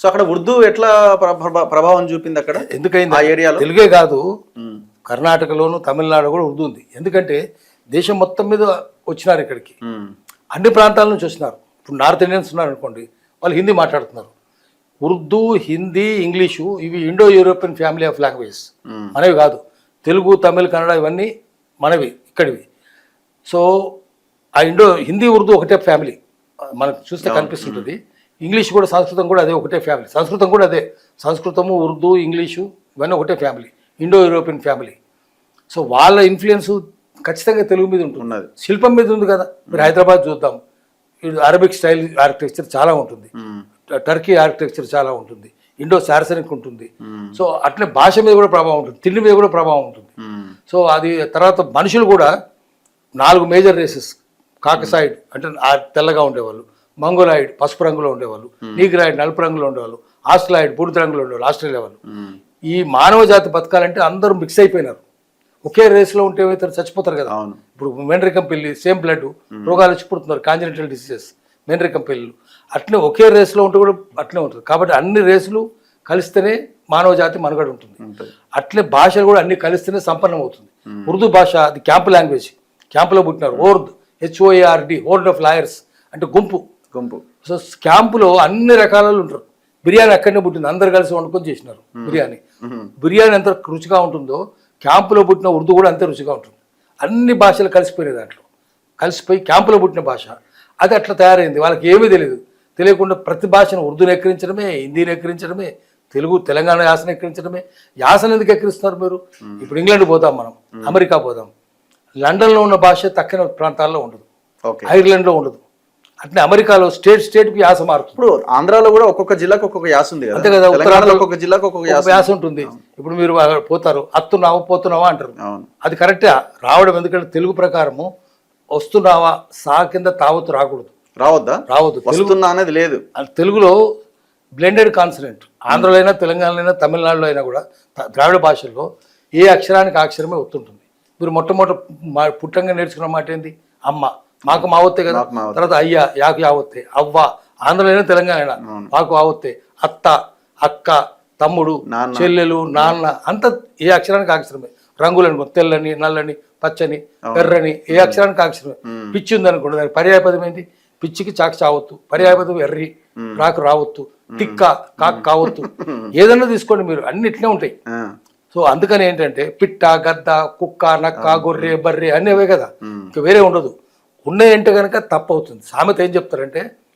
So అక్కడ ఉర్దూ ఎట్లా ప్రభావం చూపింది అక్కడ ఎందుకైంది ఆ ఏరియాలో? తెలుగే కాదు, కర్ణాటకలోను తమిళనాడు కూడా ఉర్దూ ఉంది. ఎందుకంటే దేశం మొత్తం మీద వచ్చినారు ఇక్కడికి, అన్ని ప్రాంతాల నుంచి వచ్చినారు. ఇప్పుడు నార్త్ ఇండియన్స్ ఉన్నారు అనుకోండి, వాళ్ళు హిందీ మాట్లాడుతున్నారు. ఉర్దూ, హిందీ, ఇంగ్లీషు ఇవి Indo European family of languages, మనవి కాదు. తెలుగు, తమిళ్, కన్నడ ఇవన్నీ మనవి, ఇక్కడివి. సో ఆ హిందీ, ఉర్దూ ఒకటే ఫ్యామిలీ మనకు చూస్తే కనిపిస్తుంటుంది. ఇంగ్లీష్ కూడా, సంస్కృతం కూడా అదే ఒకటే ఫ్యామిలీ. సంస్కృతం కూడా అదే, సంస్కృతము, ఉర్దూ, ఇంగ్లీషు ఇవన్నీ ఒకటే family, Indo European family. So వాళ్ళ ఇన్ఫ్లుయెన్స్ ఖచ్చితంగా తెలుగు మీద ఉంటుంది, శిల్పం మీద ఉంది కదా. మీరు హైదరాబాద్ చూద్దాం, అరబిక్ స్టైల్ ఆర్కిటెక్చర్ చాలా ఉంటుంది, టర్కీ ఆర్కిటెక్చర్ చాలా ఉంటుంది, ఇండో సారసనిక్ ఉంటుంది. సో అట్లే భాష మీద కూడా ప్రభావం ఉంటుంది, తిండి మీద కూడా ప్రభావం ఉంటుంది. సో అది తర్వాత మనుషులు కూడా 4 మేజర్ రేసెస్. కాకసాయిడ్ అంటే తెల్లగా ఉండేవాళ్ళు, మంగోలాయిడ్ పసుపు రంగులో ఉండేవాళ్ళు, నీగ్రాయిడ్ నలుపు రంగులో ఉండేవాళ్ళు, ఆస్ట్రలాయిడ్ బూడిద రంగులో ఉండేవాళ్ళు, ఆస్ట్రేలియా వాళ్ళు. ఈ మానవ జాతి బతకాలంటే అందరూ మిక్స్ అయిపోయినారు. ఒకే రేస్లో ఉంటే ఏమైతే చచ్చిపోతారు కదా. ఇప్పుడు మెన్రికం పిల్లి, సేమ్ బ్లడ్, రోగాలు వచ్చి పుడుతున్నారు, కాంజనిటల్ డిసీజెస్, మెన్రికం పిల్లలు. అట్లే ఒకే రేస్లో ఉంటే కూడా అట్లే ఉంటుంది. కాబట్టి అన్ని రేసులు కలిస్తేనే మానవ జాతి మనుగడ ఉంటుంది. అట్లే భాషలు కూడా అన్ని కలిస్తేనే సంపన్నం అవుతుంది. ఉర్దూ భాష అది క్యాంపు లాంగ్వేజ్, క్యాంపులో పుట్టినారు. Horde, HOARD, horde of lawyers అంటే గుంపు. సో క్యాంపులో అన్ని రకాలలో ఉంటారు. బిర్యానీ అక్కడనే పుట్టింది, అందరు కలిసి వండుకొని చేసినారు బిర్యానీ. బిర్యానీ ఎంత రుచిగా ఉంటుందో క్యాంపులో పుట్టిన ఉర్దూ కూడా అంతే రుచిగా ఉంటుంది. అన్ని భాషలు కలిసిపోయినాయి దాంట్లో, కలిసిపోయి క్యాంపులో పుట్టిన భాష అది అట్లా తయారైంది. వాళ్ళకి ఏమీ తెలియదు. తెలియకుండా ప్రతి భాషను ఉర్దూని ఎక్కిరించడమే, హిందీని ఎక్కిరించడమే, తెలుగు తెలంగాణ యాసను ఎక్కిరించడమే. యాసను ఎందుకు ఎక్కిరిస్తున్నారు మీరు? ఇప్పుడు ఇంగ్లాండ్ పోదాం, మనం అమెరికా పోదాం, లండన్లో ఉన్న భాష తక్కిన ప్రాంతాల్లో ఉండదు, ఐర్లాండ్లో ఉండదు. అట్లే అమెరికాలో స్టేట్కి యాస మారుతుంది. ఇప్పుడు ఆంధ్రాలో కూడా ఒక్కొక్క జిల్లాకు ఒక్కొక్క యాస ఉంది అంతే కదా. ఉత్తరాంధ్రలో ఒక్కొక్క జిల్లాకు ఒక్కొక్క యాస ఉంటుంది. ఇప్పుడు మీరు పోతారు, అత్తున్నావా పోతున్నావా అంటారు. అది కరెక్టే రావడం, ఎందుకంటే తెలుగు ప్రకారము వస్తున్నావా సా కింద తావత్తు రాకూడదు, రావద్దు. వస్తున్నా అనేది లేదు. తెలుగులో బ్లెండెడ్ కాన్సనెంట్. ఆంధ్రలో అయినా, తెలంగాణలో అయినా, తమిళనాడులో అయినా కూడా ద్రావిడ భాషల్లో ఏ అక్షరానికి ఆ అక్షరమే ఒత్తుంటుంది. మీరు మొట్టమొదటి పుట్టంగా నేర్చుకున్న మాట ఏంది? అమ్మ. మాకు మావొత్తే కదా. తర్వాత అయ్యా, యాకు యావొత్తే. అవ్వ ఆంధ్రలో అయినా, తెలంగాణ అయినా మాకు ఆవొత్తే. అత్త, అక్క, తమ్ముడు, చెల్లెలు, నాన్న అంత ఏ అక్షరానికి అక్షరమే. రంగులను తెల్లని, నల్లని, పచ్చని, ఎర్రని ఏ అక్షరానికి అక్షరమే. పిచ్చి ఉంది అనుకోండి, దానికి పర్యాయపదం ఏంటి? పిచ్చికి చాకు చావొత్తు, పర్యాయపదం ఎర్రి, రాకు రావొత్తు, తిక్క కాకు కావొత్తు. ఏదన్నా తీసుకోండి మీరు, అన్ని ఇట్లే ఉంటాయి. సో అందుకని ఏంటంటే పిట్ట, గద్ద, కుక్క, నక్క, గొర్రె, బర్రె అన్నీ అవే కదా, ఇంకా వేరే ఉండదు. ఉన్నాయంటే కనుక తప్పు అవుతుంది. సామెత ఏం చెప్తారంటే